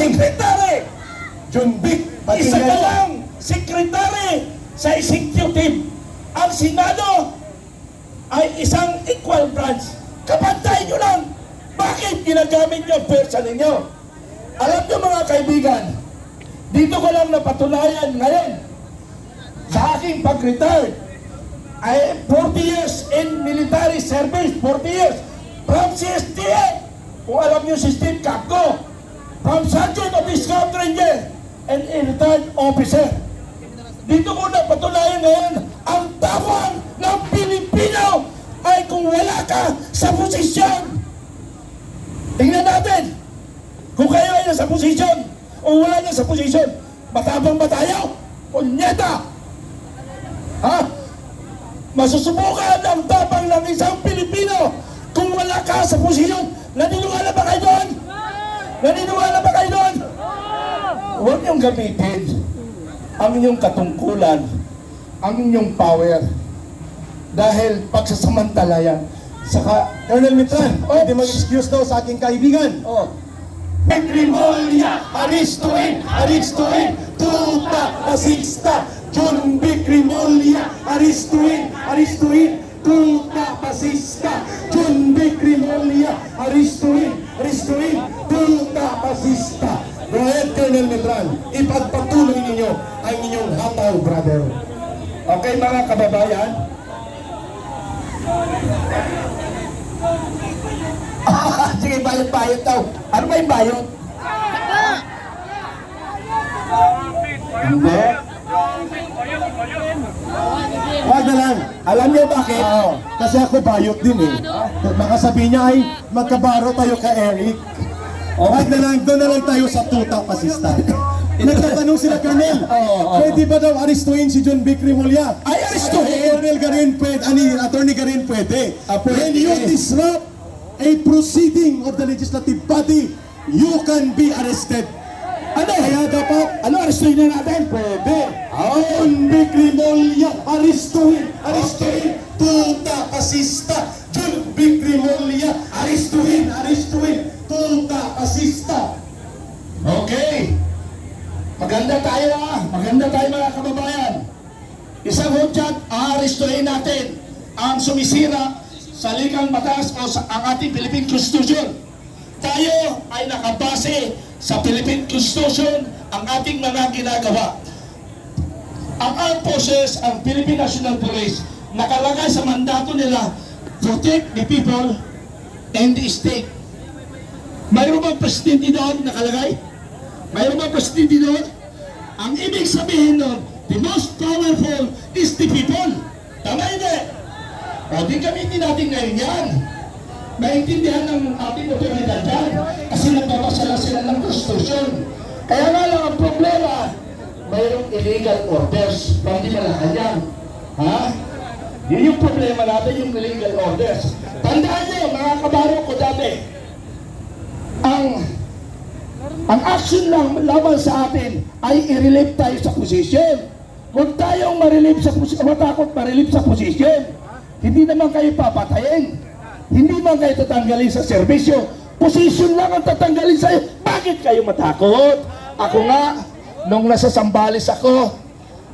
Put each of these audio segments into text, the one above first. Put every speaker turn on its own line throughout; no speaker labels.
Secretary!
John Vic
Isa ka
Patingay.
lang! Secretary sa executive. Ang Senado ay isang equal branch. Kapantay nyo lang! Bakit ginagamit nyo ang pwersa ninyo? Alam nyo mga kaibigan, dito ko lang napatunayan ngayon sa aking pag-retire ay 40 years in military service, 40 years from CSTA. Kung alam nyo si Steve Capco, from Sergeant of Scout Ranger and a retired officer. Dito ko napatunayan ngayon, ang tapang ng Pilipino ay kung wala ka sa posisyon. Tingnan natin, kung kayo ay nasa posisyon o wala na sa posisyon, matapang ba tayo? Punyeta! Ha? Masusubukan ang tapang ng isang Pilipino kung wala ka sa posisyon. Naniniwala ba kayo doon? Naniniwala ba kayo doon? Huwag niyong gamitin ang inyong katungkulan, ang inyong power. Dahil pagsasamantalayan, saka,
Colonel Mitran, hindi mag-excuse daw sa aking kaibigan.
Bikrimolya, aristuin, aristuin, tuta, asista, John Bikrimolya, aristuin, aristuin, tuta, pasista, John Bikrimolya, aristuin, aristuin, tuta, pasista.
Go ahead, Colonel Mitran. Ipagpatuloy ninyo ang inyong hataw, brother.
Okay mga kababayan, sige, bayot-bayot daw. Ano ba yung bayot? Hindi.
Wag na lang. Alam niyo bakit? Kasi ako bayot din eh. Baka sabihin niya ay magkabaro tayo ka Eric. Wag na lang, doon na lang tayo sa tuta pasista. Nagtatanong sila, Colonel, pwede ba daw aristuin si John Vic Rimulya?
Ay, aristuhin!
Colonel Garin pwede, Attorney Garin pwede.
Pwede.
When you disrupt a proceeding of the legislative body, you can be arrested.
Ano?
Kaya dapat,
Ano, aristuhin na natin?
pwede. John Vic Rimulya, aristuin, aristuin, tuta pasista. John Vic Rimulya, aristuin, aristuin, tuta pasista.
Okay. Maganda tayo maganda tayo mga kababayan. Isang hudyat, aaristuhin natin ang sumisira sa ligang batas o sa ang ating Philippine Constitution. Tayo ay nakabase sa Philippine Constitution ang ating mga ginagawa. Ang armed forces, ang Philippine National Police, nakalagay sa mandato nila, protect the people and the state. Mayroon bang presidente doon nakalagay? Mayroon bang presidente doon? Ang ibig sabihin doon, the most powerful is the people. Tama hindi? O di gamitin natin ngayon yan. Maintindihan ng ating otoridad yan. Kasi nagbabasa lang sila ng Constitution. Kaya nga lang ang problema, mayroong illegal orders from the Malacanang. Ha? Yun yung problema natin, yung illegal orders. Tandaan nyo, mga kabaro ko dati, ang action lang laban sa atin ay i-relieve tayo sa posisyon. Kung tayong ma-relieve sa posisyon, matakot ma-relieve sa posisyon, hindi naman kayo papatayin. Hindi man kayo tatanggalin sa serbisyo. Posisyon lang ang tatanggalin sa'yo. Bakit kayo matakot? Ako nga, nung nasa Zambales ako,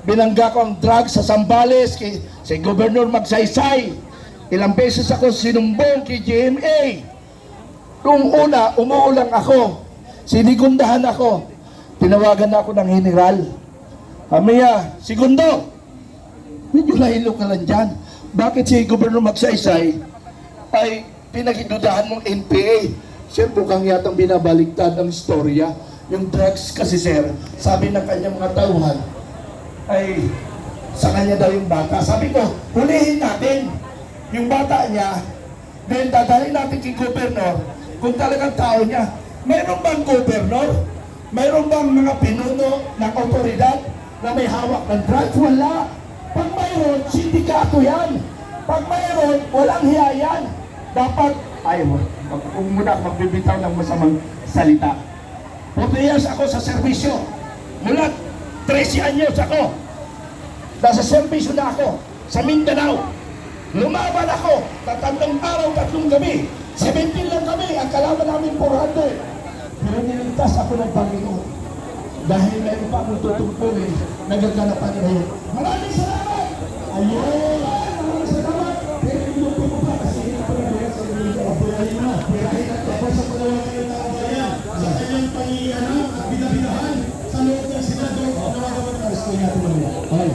binangga ko ang drugs sa Zambales kay si Governor Magsaysay. Ilang beses ako sinumbong kay GMA. Nung una, umuulang ako. Sinigundahan ako. Tinawagan ako ng general. Amiya, segundo, medyo lahilo ka lang dyan. Bakit si Governor Magsaysay ay pinagdudahan mong NPA? Sir, bukang yatang binabaligtad ang istorya. Yung drugs kasi, sir, sabi ng kanyang mga tauhan, ay sa kanya daw yung bata. Sabi ko, hulihin natin yung bata niya, then dadalhin natin kay Governor kung talagang tao niya. Mayroon bang Governor? Mayroon bang mga pinuno ng otoridad na may hawak ng drugs? Wala. Pag mayroon, sindikato yan. Pag mayroon, walang hiya yan. Dapat, kung muna magbibitaw ng masamang salita. 40 years ako sa serbisyo. Mula 13 anyos ako. Nasa serbisyo na ako sa Mindanao. Lumaban ako, 3 araw, 3 gabi. 17 lang kami, ang kalaban namin 400. Pero niligtas ako ng Panginoon. Dahil meron pa akong tutungkulin, nagaganapan ngayon. Maraming salamat! Ayun! Maraming salamat! Pero inupo ko pa kasi hindi ko na sa inyo sa kapulahin na. Pirahin na tapos sa palawan kayo na kabayan sa kanyang pangihanap at binabilahan sa loob ng Senado. Nawagawa ng aresto niya ito naman. Ay,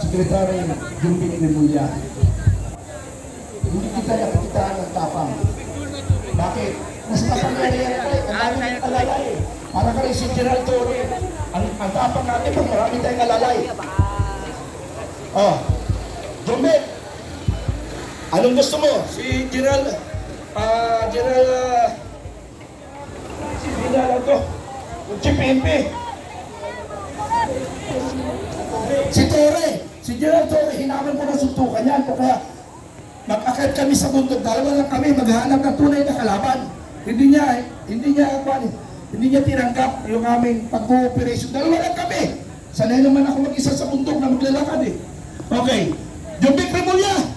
Sekretary Jumbin Remulla, hindi kita nakikitaan ng tapang. Bakit? Mas kapangyarihan tayo, ang dami ng alalay. Para ka rin si General Torre. Ang tapang natin pag marami tayong alalay. Oh, Jumbin, anong gusto mo? Si General, si General to, yung Chief PNP. Si Torre, si General Torre, hinaman ko ng suntukan yan. O kaya, mag-akit kami sa bundok, dalawa lang kami, maghahanap ng tunay na kalaban. Hindi niya tinanggap yung aming pag-cooperation. Dalawa lang kami. Sanay naman ako mag-isa sa bundok na maglalakad eh. Okay, Jumbin Remulla,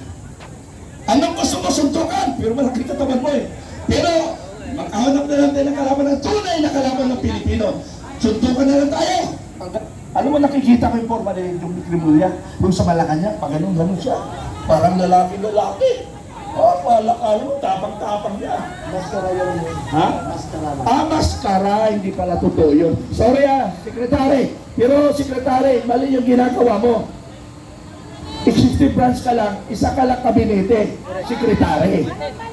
anong gusto mo suntukan? Pero malaki katawan mo eh. Pero, maghahanap na lang tayo ng kalaban ng tunay na kalaban ng Pilipino. Suntukan na lang tayo. Alam mo, nakikita ko yung forma ni Jumbin Remulla, yung sa Malacanang, pag ganun siya. Parang lalaki. Oh, palakala mo, tapang-tapang niya.
Maskara yun.
Ha?
Maskara.
Maskara, hindi pala totoo yun. Sorry Sekretary. Pero Sekretary, mali yung ginagawa mo. Executive branch ka lang, isa ka lang kabinete, Sekretary.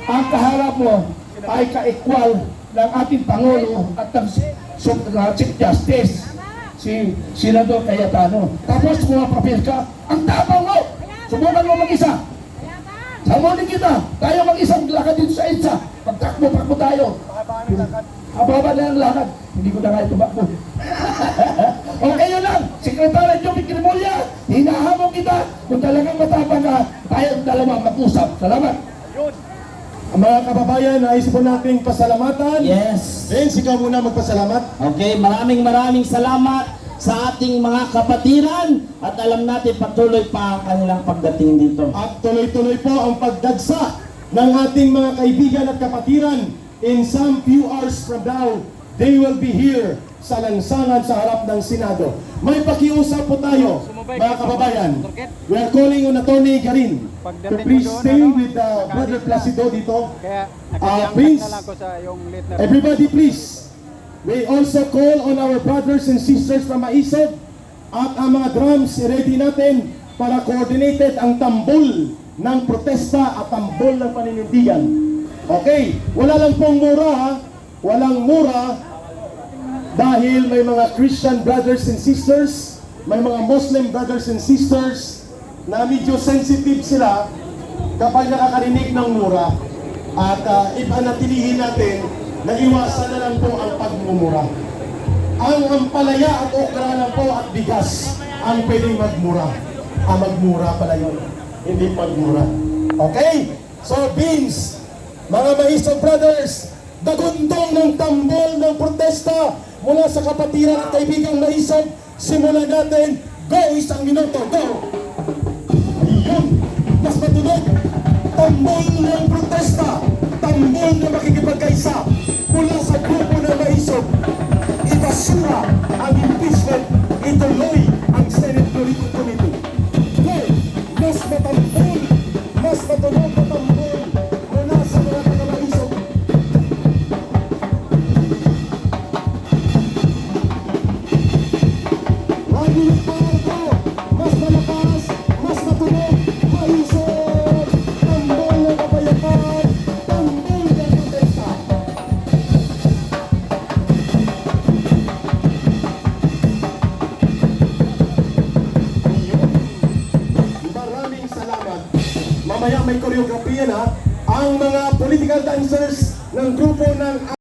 Ang kaharap mo ay ka-equal ng ating Pangulo at ng Chief Justice, si Senador Cayetano. Tapos kung mapapil ka, ang tapang mo! Subukan mo mag-isa. Samunin kita. Tayo mag-isang lakad dito sa EDSA. Pagtakbo tayo. Ababa na ang lakad. Hindi ko na kaya tumakbo. Okay yun lang. Sekretary Jumbin Remulla, hinahamon kita. Kung talagang matapang ka, tayo dalawa mag-usap. Salamat.
Ang mga kababayan, nais po nating pasalamatan.
Yes.
Vince, ikaw muna magpasalamat.
Okay, maraming salamat sa ating mga kapatiran at alam natin patuloy pa ang kanilang pagdating dito.
At tuloy-tuloy po ang pagdagsa ng ating mga kaibigan at kapatiran. In some few hours from now, they will be here sa lansangan sa harap ng Senado. May pakiusap po tayo, mga kababayan. We are calling on Attorney Garin to please stay with Brother Placido dito. Please, everybody please. We also call on our brothers and sisters from Maisog at ang mga drums ready natin para coordinated ang tambol ng protesta at tambol ng paninindigan. Okay, wala lang pong mura ha, walang mura dahil may mga Christian brothers and sisters, may mga Muslim brothers and sisters na medyo sensitive sila kapag nakakarinig ng mura at ipanatilihin natin na iwasan na lang po ang pagmumura. Ang ampalaya at okra lang po at bigas ang pwedeng magmura. Magmura pala yun, hindi pagmura. Okay? So Beans, mga Maisog brothers, dagundong ng tambol ng protesta mula sa kapatiran at kaibigang Maisog, simulan natin. Go, isang minuto, go! Ayun, mas matunog. Tambol ng protesta, tambol na makikipagkaisa mula sa grupo ng Maisog. Ibasura ang impeachment, ituloy ang Senate Political Committee. Go! Mas matambol, mas matunog na tambol mula sa mga taga-Maisog. Lagi parto, mas malakas, mas matunog, Maisog! Tambol ng kapayapan, tambol ng protesta. Maraming salamat. Mamaya may choreography yan ha. Ang mga political dancers ng grupo ng